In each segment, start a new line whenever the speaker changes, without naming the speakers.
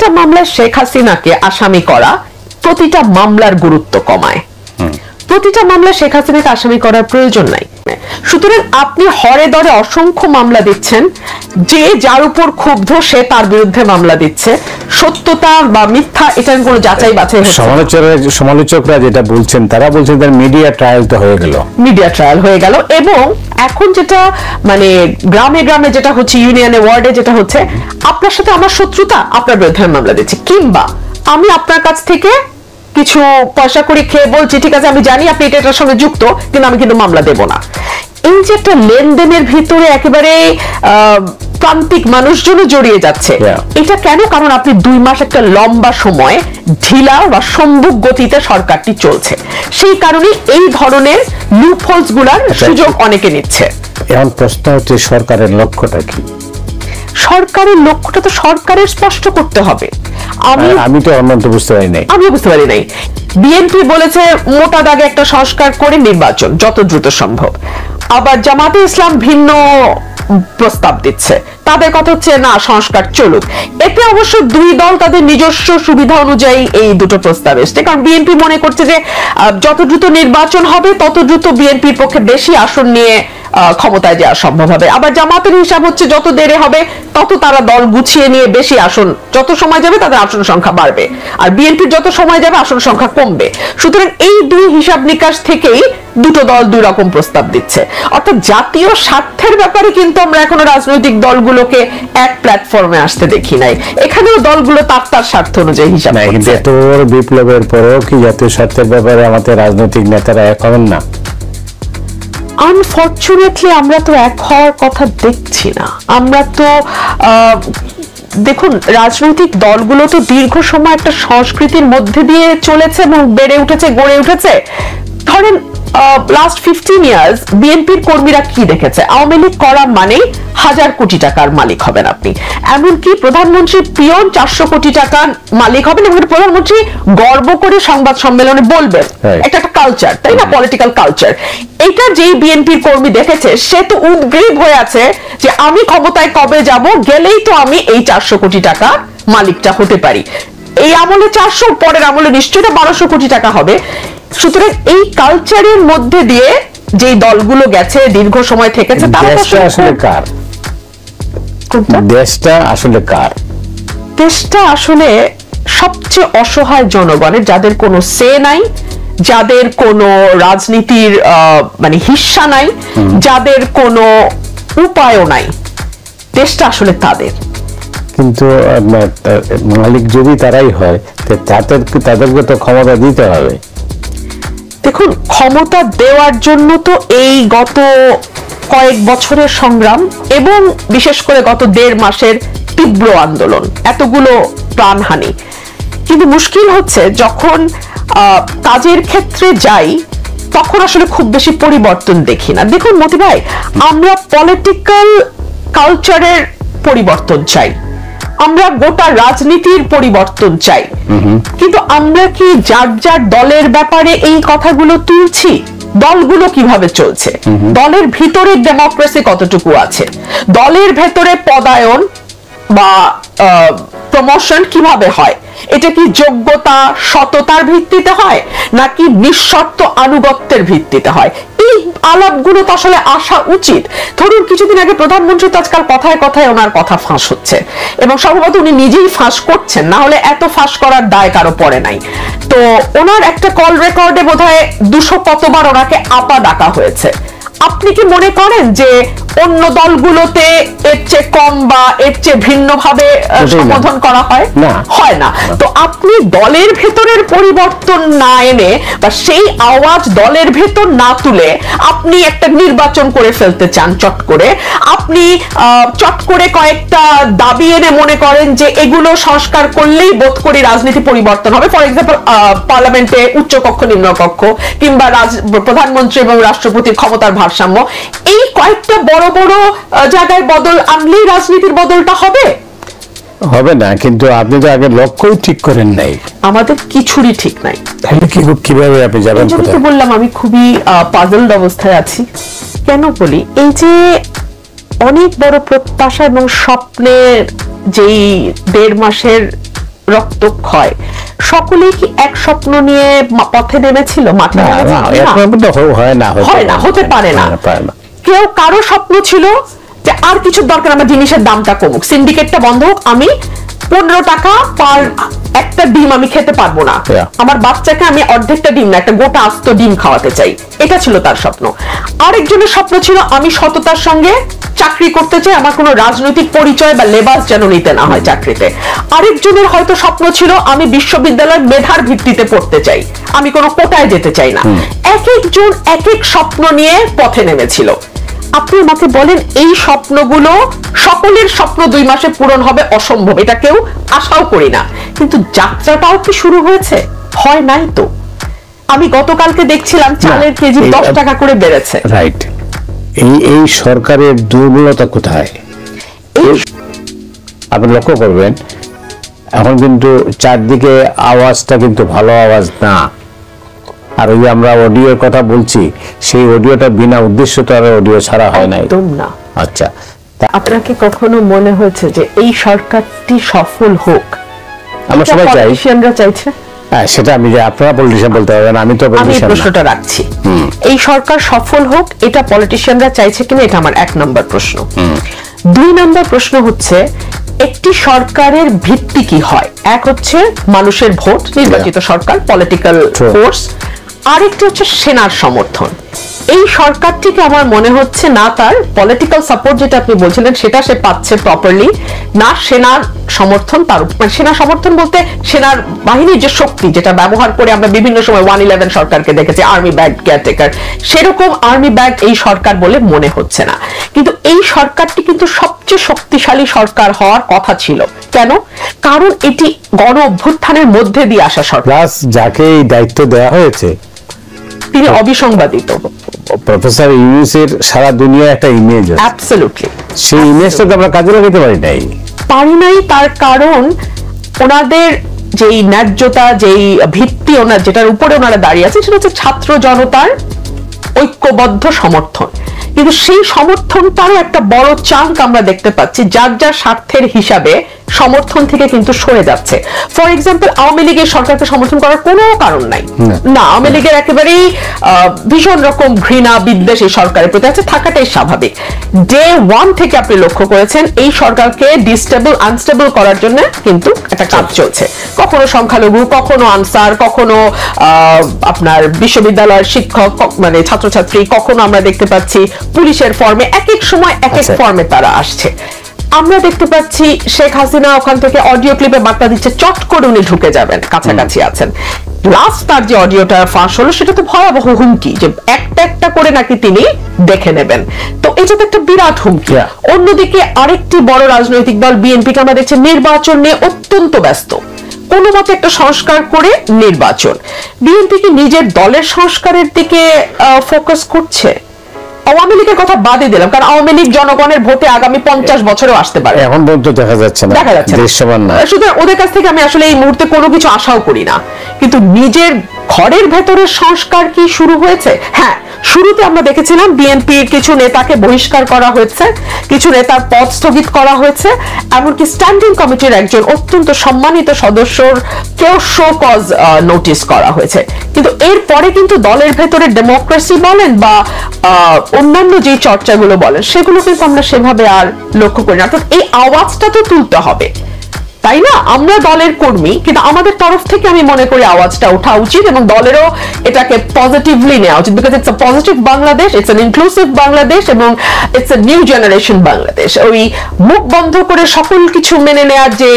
প্রতিটা মামলায় শেখ হাসিনাকে আসামি করা প্রতিটা মামলার গুরুত্ব কমায়। প্রতিটা মামলা শেখ হাসিনাকে আসামি করার প্রয়োজন নাই। সুতরাং আপনি হরে দরে অসংখ্য মামলা দিচ্ছেন, যে যার উপর ক্ষুব্ধ সে তার বিরুদ্ধে মামলা দিচ্ছে, সত্যতা বা মিথ্যা এটার কোনো যাচাই বাছাই হচ্ছে।
সমালোচকরা যেটা বলছেন, তারা বলছেন তার মিডিয়া ট্রায়াল তো হয়ে গেল,
মিডিয়া ট্রায়াল হয়ে গেল, এবং এখন যেটা মানে গ্রামে গ্রামে যেটা হচ্ছে, ইউনিয়নে ওয়ার্ডে যেটা হচ্ছে, আপনার সাথে আমার শত্রুতা, আপনার বিরুদ্ধে মামলা দিচ্ছি, কিংবা আমি আপনার কাছ থেকে কিছু পয়সা করে খেয়ে বলছি ঠিক আছে আমি জানি আপনি এটার সঙ্গে যুক্ত, কিন্তু আমি কিন্তু মামলা দেব না। এই যে একটা লেনদেনের ভিতরে একেবারে প্রান্তিক মানুষজনও জড়িয়ে যাচ্ছে, এটা কেন? কারণ আপনি 2 মাস একটা লম্বা সময় ঢিলা বা সম্মুখ গতিতে সরকারটি চলছে, সেই কারণে এই ধরনের লুপহোলস গুলার সুযোগ অনেকে নিচ্ছে।
এখন প্রশ্ন হচ্ছে সরকারের লক্ষ্যটা কি?
সরকারের লক্ষ্যটা তো সরকারের স্পষ্ট করতে হবে।
আমি তো অনন্ত বুঝতে পারি নাই,
আমি বুঝতে পারি নাই। বিএনপি বলেছে মোটা দাগে একটা সংস্কার করে নির্বাচন যত দ্রুত সম্ভব, আবার জামাতে ইসলাম ভিন্ন প্রস্তাব দিচ্ছে, তাদের কথা হচ্ছে না সংস্কার চলুক। এতে অবশ্য দুই দল তাদের নিজস্ব সুবিধা অনুযায়ী এই দুটো প্রস্তাব এসছে, কারণ বিএনপি মনে করছে যে যত দ্রুত নির্বাচন হবে তত দ্রুত বিএনপির পক্ষে বেশি আসন নিয়ে ক্ষমতায় যাওয়া সম্ভব হবে। আবার জামাতের হিসাব হচ্ছে যত দেরি হবে তত তারা দল গুছিয়ে নিয়ে বেশি আসন, যত সময় যাবে তাদের আসন সংখ্যা বাড়বে, আর বিএনপির যত সময় যাবে আসন সংখ্যা কমবে। সুতরাং এই দুই হিসাব নিকাশ থেকেই দুটো দল দুই রকম প্রস্তাব দিচ্ছে। অর্থাৎ জাতীয় স্বার্থের ব্যাপারে কিন্তু আমরা এখনো রাজনৈতিক দলগুলোকে এক প্ল্যাটফর্মে আসতে দেখি নাই। এখানেও দলগুলো তার স্বার্থ অনুযায়ী হিসাব করছে।
কিন্তু এত বড় বিপ্লবের পরেও কি জাতীয় স্বার্থের ব্যাপারে আমাদের রাজনৈতিক নেতারা এক হবেন না?
আনফরচুনেটলি আমরা তো এক হওয়ার কথা দেখছি না। আমরা তো দেখুন, রাজনৈতিক দলগুলো তো দীর্ঘ সময় একটা সংস্কৃতির মধ্যে দিয়ে চলেছে এবং বেড়ে উঠেছে, গড়ে উঠেছে। ধরেন লাস্ট 15 ইয়ার্স বিএনপির কর্মীরা কি দেখেছে? আওয়ামী লীগ করা মানে 1000 কোটি টাকার মালিক হবেন আপনি, এমনকি প্রধানমন্ত্রী পিয়ন 400 কোটি টাকার মালিক হবেন, এবং প্রধানমন্ত্রী গর্ব করে সংবাদ সম্মেলনে বলবেন। একটা কালচার, তাই না? Political culture. এটা যেই বিএনপির কর্মী দেখেছে সে তো উদ্গ্রীব হয়ে আছে যে আমি ক্ষমতায় কবে যাব, গেলেই তো আমি এই 400 কোটি টাকা মালিকটা হতে পারি। এই আমলে 400, পরের আমলে নিশ্চয়ই 1200 কোটি টাকা হবে। সুতরাং এই কালচারের মধ্যে দিয়ে যে দলগুলো গেছে, দীর্ঘ সময় থেকেছে, তারা
আসলে কার? দেশটা আসলে কার?
দেশটা আসলে সবচেয়ে অসহায় জনগণের, যাদের কোনো সে নাই, যাদের কোনো রাজনীতির মানে হিস্সা নাই, যাদের কোনো উপায়ও নাই, দেশটা আসলে তাদের।
কিন্তু মালিক যদি তারাই হয় তাদেরকে তো ক্ষমতা দিতে হবে।
দেখুন, ক্ষমতা দেওয়ার জন্য তো এই গত কয়েক বছরের সংগ্রাম এবং বিশেষ করে গত 1.5 মাসের তীব্র আন্দোলন, এতগুলো প্রাণহানি। কিন্তু মুশকিল হচ্ছে যখন কাজের ক্ষেত্রে যাই তখন আসলে খুব বেশি পরিবর্তন দেখি না। দেখুন মতি ভাই, আমরা পলিটিক্যাল কালচারের পরিবর্তন চাই, আমরা গোটা রাজনীতির পরিবর্তন চাই, কিন্তু আমরা কি যার যার দলের ব্যাপারে এই কথাগুলো তুলছি? দলগুলো কিভাবে চলছে, দলের ভিতরে ডেমোক্রেসি কতটুকু আছে, দলের ভেতরে পদায়ন বা প্রমোশন কিভাবে হয়, এটা কি যোগ্যতা সততার ভিত্তিতে হয় নাকি নিঃশর্ত আনুগত্যের ভিত্তিতে হয়? এই আলাপগুলো তো আসলে আসা উচিত। ধরুন কিছুদিন আগে প্রধানমন্ত্রী তো আজকাল কথায় কথায় ওনার কথা ফাঁস হচ্ছে, এবং সম্ভবত উনি নিজেই ফাঁস করছেন, না হলে এত ফাঁস করার দায় কারো পড়ে নাই। তো ওনার একটা কল রেকর্ডে বোধহয় 200 কতবার ওনাকে আপা ডাকা হয়েছে। আপনি কি মনে করেন যে অন্য দলগুলোতে এর চেয়ে কম বা এর চেয়ে ভিন্ন ভাবে সম্বোধন করা হয়? হয় না। তো আপনি দলের ভেতরের পরিবর্তন না এনে বা সেই আওয়াজ দলের ভেতর না তুলে আপনি একটা নির্বাচন করে ফেলতে চান চট করে। আপনি চট করে কয়েকটা দাবি এনে মনে করেন যে এগুলো সংস্কার করলেই বোধ করি রাজনীতি পরিবর্তন হবে। ফর এক্সাম্পল, পার্লামেন্টে উচ্চ কক্ষ নিম্ন কক্ষ, কিংবা প্রধানমন্ত্রী এবং রাষ্ট্রপতির ক্ষমতার ভারসাম্য, এই কয়েকটা বড় বড় জায়গায় বদল আনলেই রাজনীতির বদলটা হবে?
হবে না। কিন্তু আপনি তো আগে লক্ষ্যই ঠিক করেন নাই।
আমাদের কিছুরই ঠিক নাই।
তাহলে কিভাবে আপনি যাবেন?
আমি বললাম আমি খুবই পাজলড অবস্থায় আছি। কেন বলি, এই যে অনেক বড় প্রত্যাশা এবং স্বপ্নের যেই 1.5 মাসের রক্তক্ষয়, সকলেই কি এক স্বপ্ন নিয়ে পথে নেমেছিল, মাঠে হতে পারে না। কেউ কারো স্বপ্ন ছিল যে আর কিছু দরকার, আমার জিনিসের দামটা কমুক, সিন্ডিকেটটা বন্ধ হোক, আমি 15 টাকা পার একটা ডিম আমি খেতে পারবো না, আমার বাচ্চাকে আমি অর্ধেকটা ডিম না একটা গোটা আস্ত ডিম খাওয়াতে চাই, এটা ছিল তার স্বপ্ন। আরেকজনের স্বপ্ন ছিল আমি সততার সঙ্গে চাকরি করতে চাই, আমার কোনো রাজনৈতিক পরিচয় বা লেবাস যেন নিতে না হয় চাকরিতে। আরেকজনের হয়তো স্বপ্ন ছিল আমি বিশ্ববিদ্যালয়ের মেধার ভিত্তিতে পড়তে চাই, আমি কোনো কোটায় যেতে চাই না। এক একজন এক এক স্বপ্ন নিয়ে পথে নেমেছিল। আপনি আমাকে বলেন এই স্বপ্নগুলো সকলের স্বপ্ন 2 মাসে পূরণ হবে অসম্ভব, এটা কেউ আশাও করি না, কিন্তু যাত্রাটাও কি শুরু হয়েছে? হয় নাই তো। আমি গতকালকে দেখছিলাম চালের কেজি 10 টাকা করে বেড়েছে।
রাইট। এই সরকারের দুর্বলতা কোথায় আপনি লক্ষ্য করবেন, এখন কিন্তু চারদিকে আওয়াজটা কিন্তু ভালো আওয়াজ না। আর ওই আমরা অডিওর কথা বলছি, সেই অডিওটা বিনা উদ্দেশ্য তো আর অডিও ছাড়া হয় নাই,
একদম না।
আচ্ছা,
আপনাকে কখনো মনে হয়েছে যে এই সরকারটি সফল হোক?
আমরা সবাই চাই,
পলিটিশিয়ানরা চাইছে।
হ্যাঁ, সেটা আমি যে আপনারা পলিটিশিয়ান বলতে পারবেন, আমি তো পলিটিশিয়ান না।
আমি প্রশ্নটা রাখছি, এই সরকার সফল হোক এটা পলিটিশিয়ানরা চাইছে কিনা, এটা আমার 1 নম্বর প্রশ্ন। 2 নম্বর প্রশ্ন হচ্ছে একটি সরকারের ভিত্তি কি হয়? এক হচ্ছে মানুষের ভোট, নির্বাচিত সরকার, পলিটিক্যাল ফোর্স। আরেকটি হচ্ছে সেনার সমর্থন। এই সরকারটিকে আমার মনে হচ্ছে না তার পলিটিক্যাল সাপোর্ট যেটা আপনি বলছিলেন সেটা সে পাচ্ছে প্রপারলি, না সেনার সমর্থন তার উপর। সেনা সমর্থন বলতে সেনার বাহিনীর যে শক্তি যেটা ব্যবহার করে আমরা বিভিন্ন সময় 111 সরকারকে দেখেছি, আর্মি ব্যাগ কেয়ারটেকার, সেরকম আর্মি ব্যাগ এই সরকার বলে মনে হচ্ছে না। কিন্তু এই সরকারটি কিন্তু সবচেয়ে শক্তিশালী সরকার হওয়ার কথা ছিল। কেন? কারণ এটি গণ অভ্যুত্থানের মধ্যে দিয়ে আসা সরকার।
প্লাস যাকে এই দায়িত্ব দেওয়া হয়েছে
তিনি অবিসংবাদিত।
প্রফেসর ইউনূসের সারা দুনিয়া একটা ইমেজ আছে,
অ্যাবসলিউটলি।
সেই ইমেজটা তো আমরা কাজে লাগাতে পারি নাই।
তার কারণ ওনাদের যেই ন্যায্যতা, যেই ভিত্তি ওনার যেটার উপরে ওনারা দাঁড়িয়ে আছে সেটা হচ্ছে ছাত্র জনতার ঐক্যবদ্ধ সমর্থন। কিন্তু সেই সমর্থনটারও একটা বড় চাঙ্ক আমরা দেখতে পাচ্ছি যার যার স্বার্থের হিসাবে সমর্থন থেকে কিন্তু সরে যাচ্ছে। ফর এক্সাম্পল, আওয়ামী লীগের সরকারকে সমর্থন করার কোনো কারণ নাই না, আওয়ামী লীগের একেবারেই ভীষণ রকম ঘৃণা বিদ্বেষ এই সরকারের প্রতি আছে, থাকাটাই স্বাভাবিক। ডে 1 থেকে আপনি লক্ষ্য করেছেন এই সরকারকে ডিস্টেবল আনস্টেবল করার জন্য কিন্তু একটা কাজ চলছে। কখনো সংখ্যালঘু, কখনো আনসার, কখনো আপনার বিশ্ববিদ্যালয়ের শিক্ষক মানে ছাত্রছাত্রী, কখনো আমরা দেখতে পাচ্ছি পুলিশের ফর্মে, এক এক সময় এক এক ফর্মে তারা আসছে। আমরা দেখতে পাচ্ছি শেখ হাসিনা ওখান থেকে অডিও ক্লিপে বার্তা দিচ্ছে, চট করে উনি ঢুকে যাবেন, কাছাকাছি আছেন। লাস্ট তার যে অডিওটা ফাঁস হলো সেটা তো ভয়াবহ হুমকি, যে একটা একটা করে নাকি তিনি দেখে নেবেন। তো এটা তো একটা বিরাট হুমকি। অন্যদিকে আরেকটি বড় রাজনৈতিক দল বিএনপিকে আমরা দেখছি নির্বাচন নিয়ে অত্যন্ত ব্যস্ত, কোনো মতে একটা সংস্কার করে নির্বাচন। বিএনপি কি নিজের দলের সংস্কারের দিকে ফোকাস করছে? আওয়ামী লীগের কথা বাদই দিলাম, কারণ আওয়ামী লীগ জনগণের ভোটে আগামী 50 বছরেও আসতে পারে, এখন পর্যন্ত দেখা যাচ্ছে না। সুতরাং ওদের কাছ থেকে আমি আসলে এই মুহূর্তে কোনো কিছু আশাও করি না। কিন্তু নিজের ঘরের ভেতরের সংস্কার কি শুরু হয়েছে? হ্যাঁ, শুরুতে আমরা দেখেছিলাম বিএনপির কিছু নেতাকে বহিষ্কার করা হয়েছে, কিছু নেতার পদ স্থগিত করা হয়েছে, এমনকি স্ট্যান্ডিং কমিটির একজন অত্যন্ত সম্মানিত সদস্যর কেউ শো কজ নোটিস করা হয়েছে। কিন্তু এরপরে কিন্তু দলের ভেতরে ডেমোক্রেসি বলেন বা অন্যান্য যে চর্চাগুলো বলেন সেগুলো কিন্তু আমরা সেভাবে আর লক্ষ্য করি না। অর্থাৎ এই আওয়াজটা তো তুলতে হবে, তাই না? আমরা দলের কর্মী, কিন্তু আমাদের তরফ থেকে আমি মনে করি আওয়াজটা ওঠা উচিত এবং দলেরও এটাকে পজিটিভলি নেওয়া উচিত, because it's a positive Bangladesh, it's an inclusive Bangladesh এবং it's a new generation Bangladesh. ওই মুখ বন্ধ করে সকল কিছু মেনে নেওয়ার যে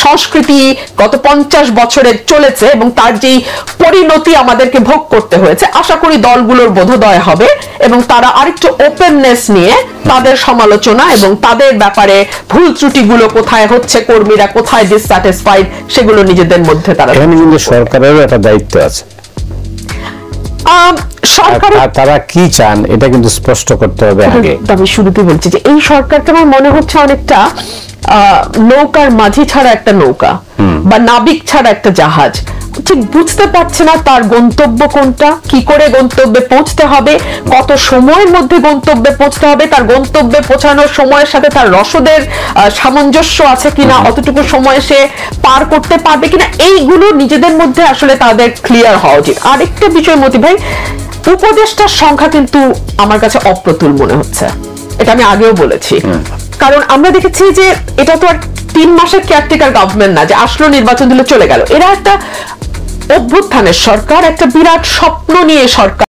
সংস্কৃতি গত 50 বছরে চলেছে এবং তার যেই পরিণতি আমাদেরকে ভোগ করতে হয়েছে, আশা করি দলগুলোর বোধোদয় হবে এবং তারা আরেকটু ওপেননেস নিয়ে তাদের সমালোচনা এবং তাদের ব্যাপারে ভুল ত্রুটিগুলো কোথায় হচ্ছে, কর্মীরা কোথায় ডিসস্যাটিসফাইড, সেগুলো নিজেদের মধ্যে তারা। এখানে কিন্তু সরকারেরও একটা দায়িত্ব আছে, তারা কি চান এটা কিন্তু স্পষ্ট করতে হবে আগে। আমি শুরুতেই বলছি যে এই সরকারকে আমার মনে হচ্ছে অনেকটা নৌকার মাঝি ছাড়া একটা নৌকা বা নাবিক ছাড়া একটা জাহাজ। ঠিক বুঝতে পারছে না তার গন্তব্য কোনটা, কি করে গন্তব্যে পৌঁছতে হবে, কত সময়ের মধ্যে গন্তব্যে পৌঁছতে হবে, তার গন্তব্যে পৌঁছানোর সময়ের সাথে তার রসদের সামঞ্জস্য আছে কিনা, অতটুকু সময় সে পার করতে পারবে কিনা, এইগুলো নিজেদের মধ্যে আসলে তাদের ক্লিয়ার হওয়া উচিত। আরেকটা বিষয় মতি ভাই, উপদেষ্টার সংখ্যা কিন্তু আমার কাছে অপ্রতুল মনে হচ্ছে, এটা আমি আগেও বলেছি। কারণ আমরা দেখেছি যে এটা তো আর 3 মাসের কেয়ারটেকার গভর্নমেন্ট না যে আসলো নির্বাচন দিলে চলে গেল। এরা একটা অভ্যুত্থানের সরকার, একটা বিরাট স্বপ্ন নিয়ে সরকার।